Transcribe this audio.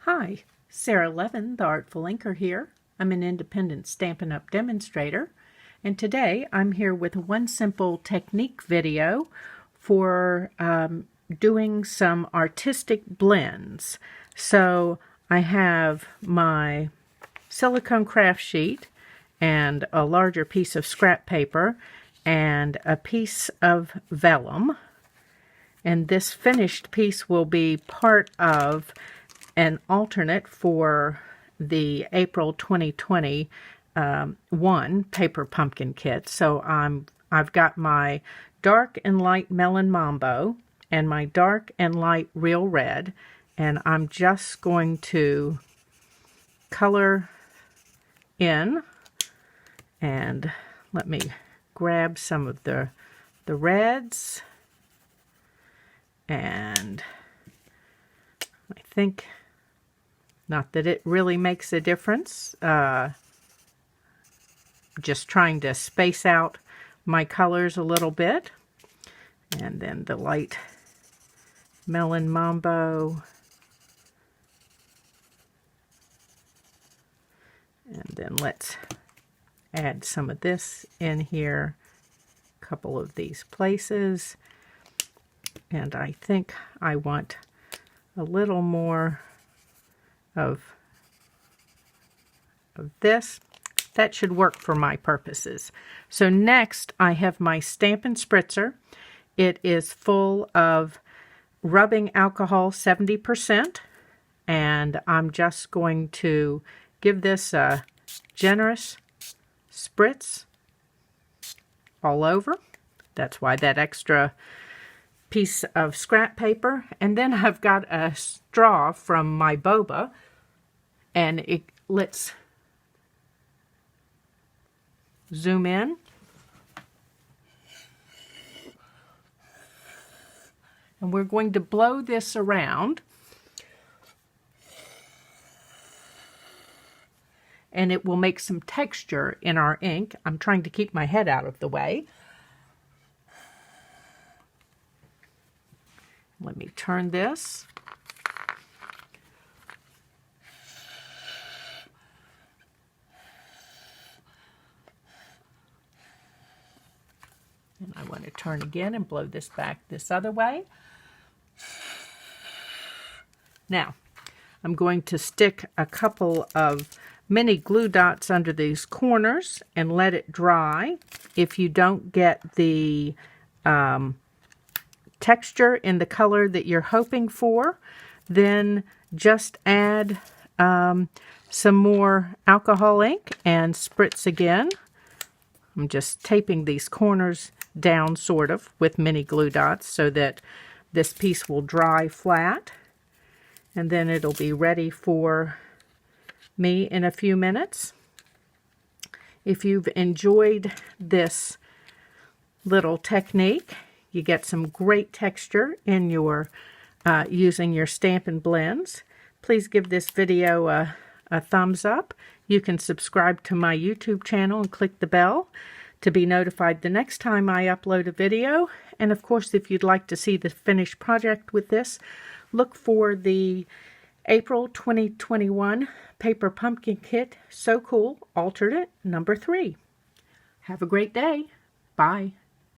Hi, Sara Levin, the Artful Inker here. I'm an independent Stampin' Up! Demonstrator, and today I'm here with one simple technique video for doing some artistic blends. So I have my silicone craft sheet and a larger piece of scrap paper and a piece of vellum, and this finished piece will be part of an alternate for the April 2020 one paper pumpkin kit. So I've got my dark and light melon mambo and my dark and light real red, and I'm just going to color in, and let me grab some of the reds, and I think not that it really makes a difference, just trying to space out my colors a little bit. And then the light melon mambo. And then let's add some of this in here, a couple of these places. And I think I want a little more of this. That should work for my purposes. So next I have my Stampin' Spritzer. It is full of rubbing alcohol, 70%, and I'm just going to give this a generous spritz all over. That's why that extra piece of scrap paper. And then I've got a straw from my boba, and let's zoom in. And we're going to blow this around, and it will make some texture in our ink. I'm trying to keep my head out of the way. Let me turn this. And I want to turn again and blow this back this other way. Now, I'm going to stick a couple of mini glue dots under these corners and let it dry. If you don't get the texture in the color that you're hoping for, then just add some more alcohol ink and spritz again. I'm just taping these corners down sort of with mini glue dots so that this piece will dry flat, and then it'll be ready for me in a few minutes. If you've enjoyed this little technique, you get some great texture in your using your Stampin' Blends. Please give this video a thumbs up. You can subscribe to my YouTube channel and click the bell to be notified the next time I upload a video. And of course, if you'd like to see the finished project with this, look for the April 2021 Paper Pumpkin Kit So Cool Alternate number 3. Have a great day. Bye.